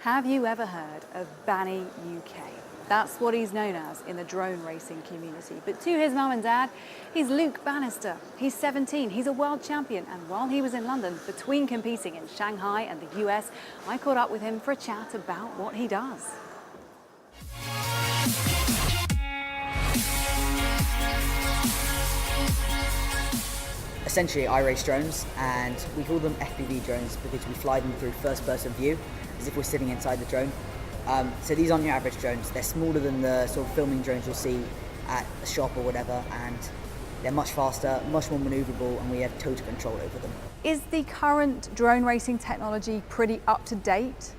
Have you ever heard of BanniUK? That's what he's known as in the drone racing community. But to his mum and dad, he's Luke Bannister. He's 17, he's a world champion, and while he was in London, between competing in Shanghai and the US, I caught up with him for a chat about what he does. Essentially, I race drones, and we call them FPV drones because we fly them through first-person view, as if we're sitting inside the drone. So these aren't your average drones. They're smaller than the sort of filming drones you'll see at a shop or whatever, and they're much faster, much more maneuverable, and we have total control over them. Is the current drone racing technology pretty up to date?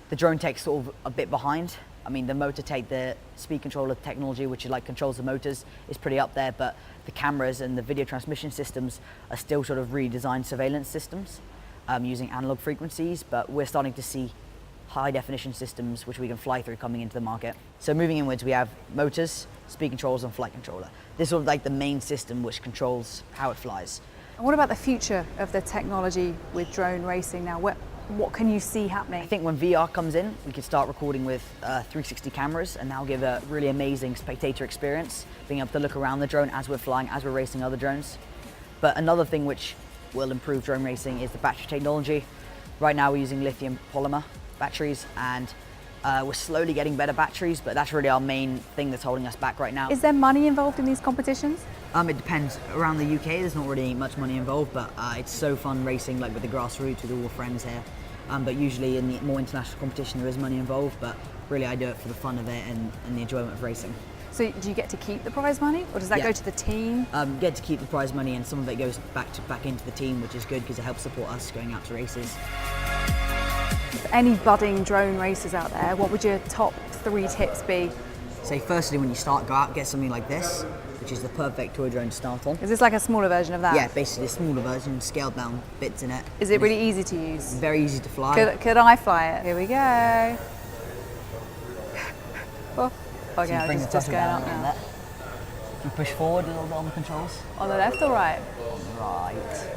The drone tech's sort of a bit behind. I mean, the motor tech, the speed controller technology, which is like controls the motors, is pretty up there, but the cameras and the video transmission systems are still sort of redesigned surveillance systems using analog frequencies, but we're starting to see high definition systems which we can fly through coming into the market. So moving inwards, we have motors, speed controls, and flight controller. This is sort of like the main system which controls how it flies. And what about the future of the technology with drone racing now? What can you see happening? I think when VR comes in, we can start recording with 360 cameras, and that'll give a really amazing spectator experience, being able to look around the drone as we're flying, as we're racing other drones. But another thing which will improve drone racing is the battery technology. Right now we're using lithium polymer batteries, and we're slowly getting better batteries, but that's really our main thing that's holding us back right now. Is there money involved in these competitions? It depends. Around the UK, there's not really much money involved, but it's so fun racing, like with the grassroots, with all the friends here. But usually in the more international competition, there is money involved, but really I do it for the fun of it and the enjoyment of racing. So do you get to keep the prize money, or does that go to the team? Get to keep the prize money, and some of it goes back into the team, which is good because it helps support us going out to races. For any budding drone racers out there, what would your top 3 tips be? So firstly, when you start, go out, get something like this, which is the perfect toy drone to start on. Is this like a smaller version of that? Yeah, basically a smaller version, scaled down bits in it. Is it really easy to use? Very easy to fly. Could I fly it? Here we go. Oh, okay, So I'm just going up now. You push forward a little bit on the controls. On the left or right? Right.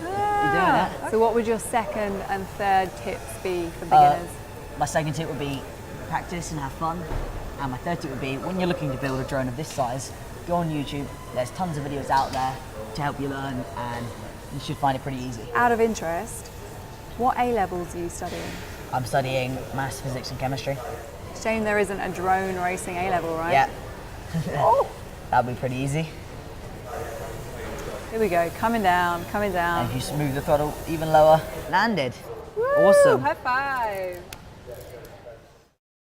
Ah, You're doing it. So what would your second and third tips be for beginners? My second tip would be practice and have fun. And my third tip would be, when you're looking to build a drone of this size, go on YouTube. There's tons of videos out there to help you learn, and you should find it pretty easy. Out of interest, what A-levels are you studying? I'm studying maths, physics and chemistry. Shame there isn't a drone racing A-level, right? Yeah. Oh. That'd be pretty easy. Here we go, coming down, coming down. And if you move the throttle even lower, landed. Woo, Awesome. High five.